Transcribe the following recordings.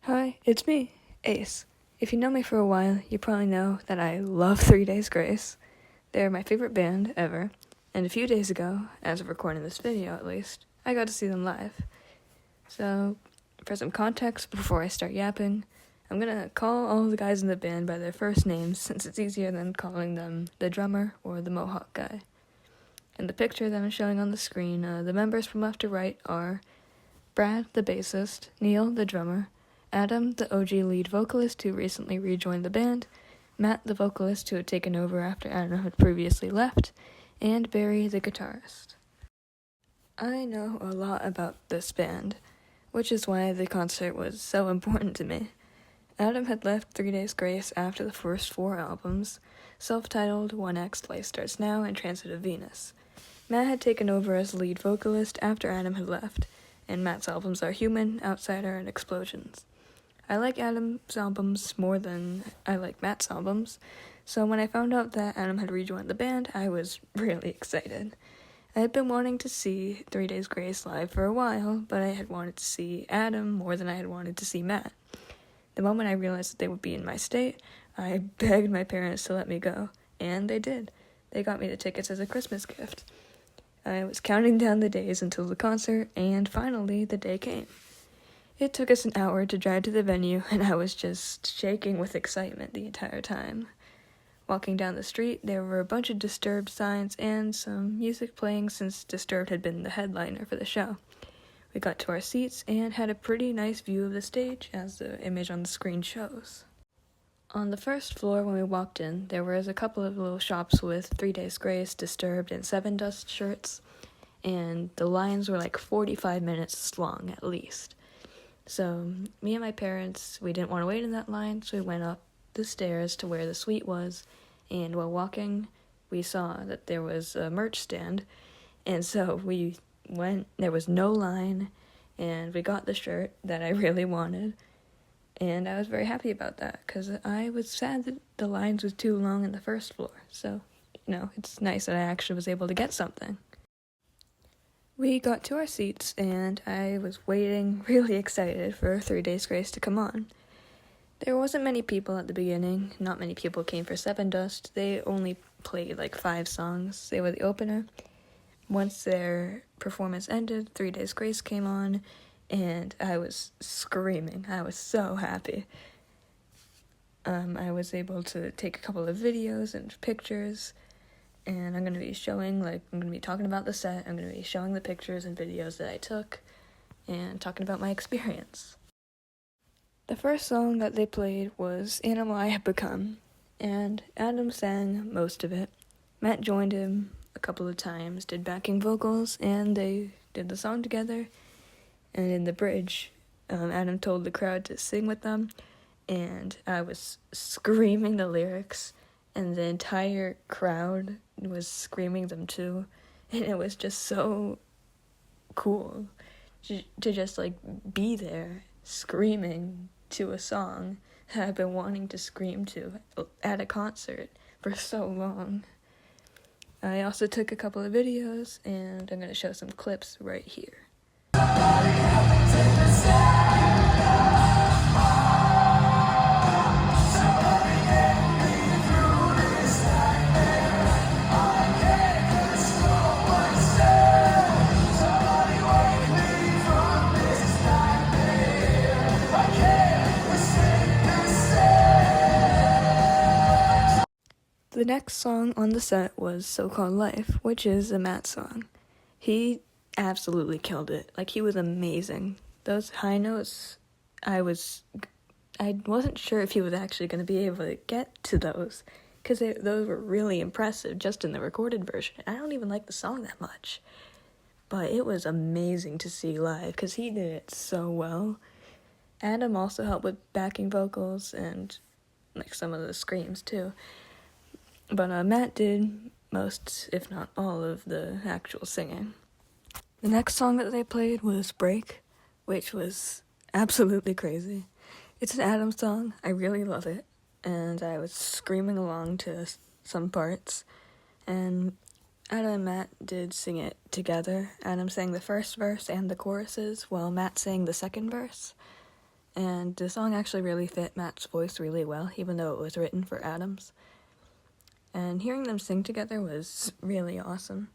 Hi, it's me, Ace. If you know me for a while, you probably know that I love 3 Days Grace. They're my favorite band ever, and a few days ago, as of recording this video at least, I got to see them live. So, for some context before I start yapping, I'm gonna call all the guys in the band by their first names since it's easier than calling them the drummer or the mohawk guy. In the picture that I'm showing on the screen, the members from left to right are Brad, the bassist, Neil, the drummer, Adam, the OG lead vocalist who recently rejoined the band, Matt, the vocalist who had taken over after Adam had previously left, and Barry, the guitarist. I know a lot about this band, which is why the concert was so important to me. Adam had left 3 Days Grace after the first 4 albums, self-titled 1X Life Starts Now and Transit of Venus. Matt had taken over as lead vocalist after Adam had left, and Matt's albums are Human, Outsider, and Explosions. I like Adam's albums more than I like Matt's albums, so when I found out that Adam had rejoined the band, I was really excited. I had been wanting to see 3 Days Grace live for a while, but I had wanted to see Adam more than I had wanted to see Matt. The moment I realized that they would be in my state, I begged my parents to let me go, and they did. They got me the tickets as a Christmas gift. I was counting down the days until the concert, and finally the day came. It took us an hour to drive to the venue, and I was just shaking with excitement the entire time. Walking down the street, there were a bunch of Disturbed signs and some music playing since Disturbed had been the headliner for the show. We got to our seats and had a pretty nice view of the stage, as the image on the screen shows. On the first floor, when we walked in, there was a couple of little shops with 3 Days Grace, Disturbed, and Seven Dust shirts, and the lines were like 45 minutes long at least. So, me and my parents, we didn't want to wait in that line, so we went up the stairs to where the suite was, and while walking, we saw that there was a merch stand, and so we went, there was no line, and we got the shirt that I really wanted, and I was very happy about that, because I was sad that the lines was too long in the first floor, so, it's nice that I actually was able to get something. We got to our seats, and I was waiting, really excited for 3 Days Grace to come on. There wasn't many people at the beginning. Not many people came for Seven Dust. They only played like 5 songs. They were the opener. Once their performance ended, 3 Days Grace came on, and I was screaming. I was so happy. I was able to take a couple of videos and pictures, and I'm going to be talking about the set, I'm going to be showing the pictures and videos that I took, and talking about my experience. The first song that they played was Animal I Have Become, and Adam sang most of it. Matt joined him a couple of times, did backing vocals, and they did the song together, and in the bridge, Adam told the crowd to sing with them, and I was screaming the lyrics, and the entire crowd was screaming them too, and it was just so cool to just be there screaming to a song that I've been wanting to scream to at a concert for so long. I also took a couple of videos, and I'm going to show some clips right here. The next song on the set was So-Called Life, which is a Matt song. He absolutely killed it. He was amazing. Those high notes, I wasn't sure if he was actually going to be able to get to those, because those were really impressive just in the recorded version. I don't even like the song that much, but it was amazing to see live, because he did it so well. Adam also helped with backing vocals and some of the screams too. But Matt did most, if not all, of the actual singing. The next song that they played was Break, which was absolutely crazy. It's an Adam song. I really love it. And I was screaming along to some parts. And Adam and Matt did sing it together. Adam sang the first verse and the choruses, while Matt sang the second verse. and the song actually really fit Matt's voice really well, even though it was written for Adam's. And hearing them sing together was really awesome.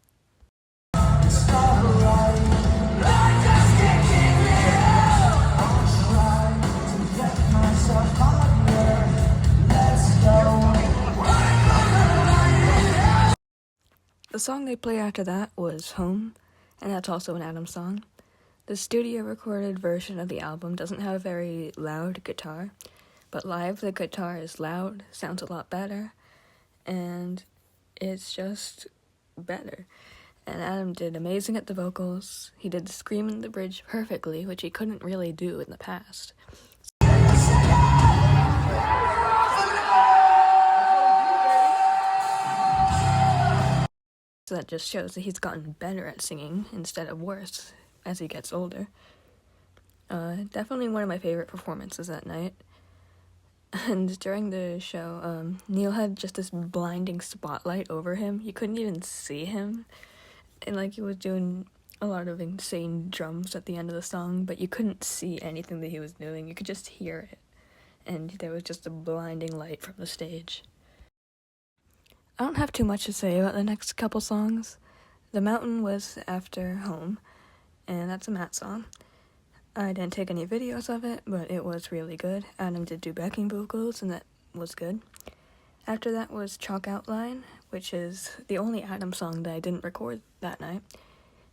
The song they played after that was Home, and that's also an Adam song. The studio recorded version of the album doesn't have a very loud guitar, but live the guitar is loud, sounds a lot better, and it's just better. And Adam did amazing at the vocals. He did the scream in the bridge perfectly, which he couldn't really do in the past. So that just shows that he's gotten better at singing instead of worse as he gets older. Definitely one of my favorite performances that night. And during the show, Neil had just this blinding spotlight over him. You couldn't even see him. And like he was doing a lot of insane drums at the end of the song, but you couldn't see anything that he was doing. You could just hear it. And there was just a blinding light from the stage. I don't have too much to say about the next couple songs. The Mountain was after Home, and that's a Matt song. I didn't take any videos of it, but it was really good. Adam did do backing vocals, and that was good. After that was Chalk Outline, which is the only Adam song that I didn't record that night,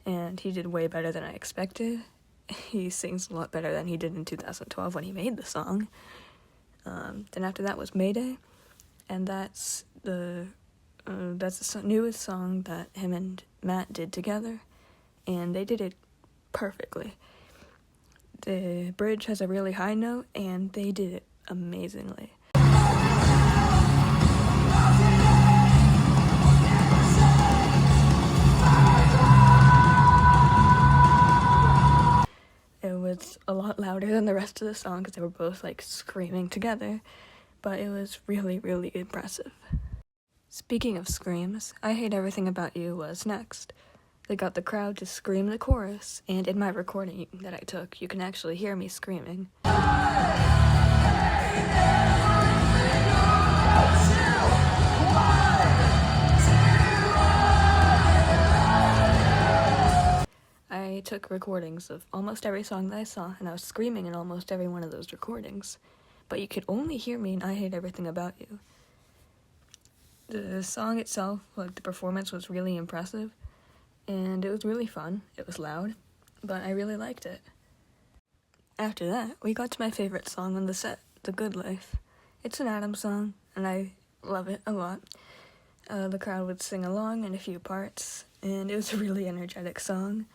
and he did way better than I expected. He sings a lot better than he did in 2012 when he made the song. Then after that was Mayday, and that's the newest song that him and Matt did together, and they did it perfectly. The bridge has a really high note, and they did it amazingly. It was a lot louder than the rest of the song because they were both like screaming together, but it was really, really impressive. Speaking of screams, I Hate Everything About You was next. They got the crowd to scream the chorus, and in my recording that I took, you can actually hear me screaming. I took recordings of almost every song that I saw, and I was screaming in almost every one of those recordings. But you could only hear me in I Hate Everything About You. The song itself, like the performance, was really impressive, and it was really fun. It was loud, but I really liked it. After that, we got to my favorite song on the set, The Good Life. It's an Adam song, and I love it a lot. The crowd would sing along in a few parts, and it was a really energetic song.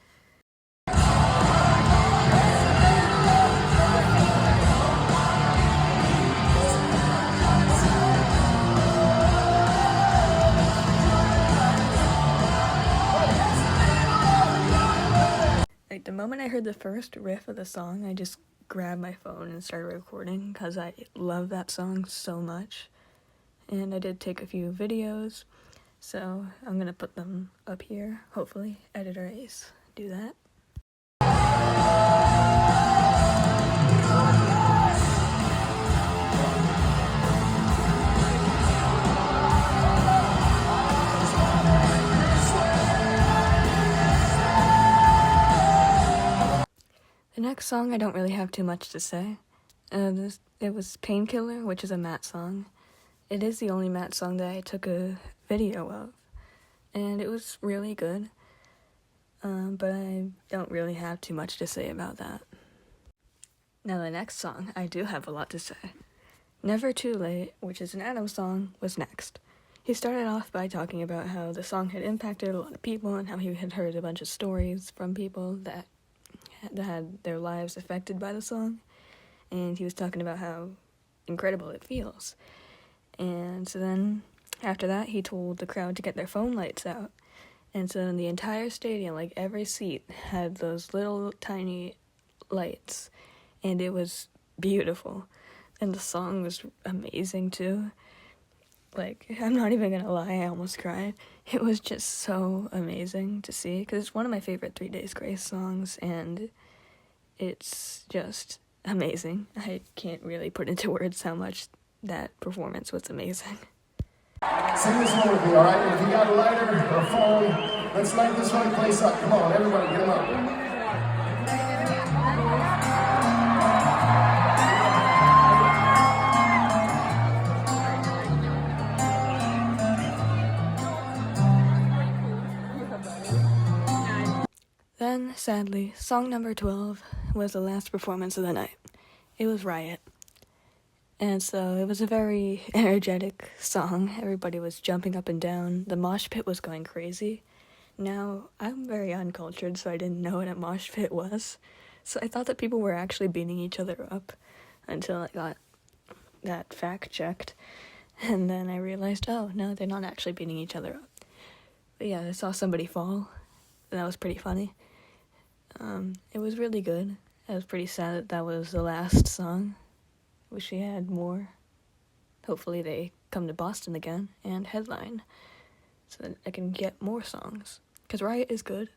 Like, the moment I heard the first riff of the song, I just grabbed my phone and started recording because I love that song so much. And I did take a few videos, so I'm gonna put them up here. Hopefully, Editor Ace, do that. The next song I don't really have too much to say. It was Painkiller, which is a Matt song. It is the only Matt song that I took a video of, and it was really good. But I don't really have too much to say about that. Now the next song, I do have a lot to say. Never Too Late, which is an Adam song, was next. He started off by talking about how the song had impacted a lot of people and how he had heard a bunch of stories from people that had their lives affected by the song, and he was talking about how incredible it feels. And so then, after that, he told the crowd to get their phone lights out, and so then the entire stadium, like every seat, had those little tiny lights, and it was beautiful, and the song was amazing too. Like, I'm not even gonna lie, I almost cried. It was just so amazing to see, because it's one of my favorite 3 Days Grace songs, and it's just amazing. I can't really put into words how much that performance was amazing. Sing this one with me, all right? If you got a lighter or a phone, let's light this right place up. Come on, everybody, get them up. Then, sadly, song number 12 was the last performance of the night. It was Riot. And so it was a very energetic song. Everybody was jumping up and down. The mosh pit was going crazy. Now, I'm very uncultured, so I didn't know what a mosh pit was. So I thought that people were actually beating each other up until I got that fact checked. And then I realized, oh, no, they're not actually beating each other up. But yeah, I saw somebody fall. That was pretty funny. It was really good. I was pretty sad that that was the last song. Wish we had more. Hopefully they come to Boston again and headline so that I can get more songs. Because Riot is good,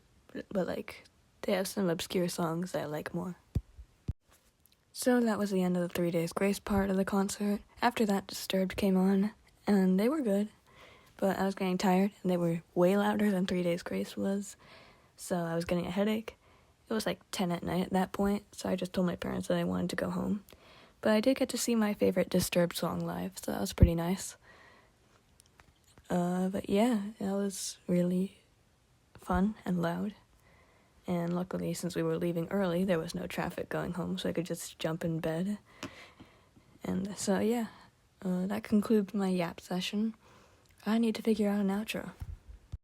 but like, they have some obscure songs that I like more. So that was the end of the 3 Days Grace part of the concert. After that, Disturbed came on, and they were good, but I was getting tired, and they were way louder than 3 Days Grace was, so I was getting a headache. It was like 10 at night at that point, so I just told my parents that I wanted to go home. But I did get to see my favorite Disturbed song live, so that was pretty nice. But yeah, that was really fun and loud. And luckily, since we were leaving early, there was no traffic going home, so I could just jump in bed. And so yeah, that concludes my yap session. I need to figure out an outro.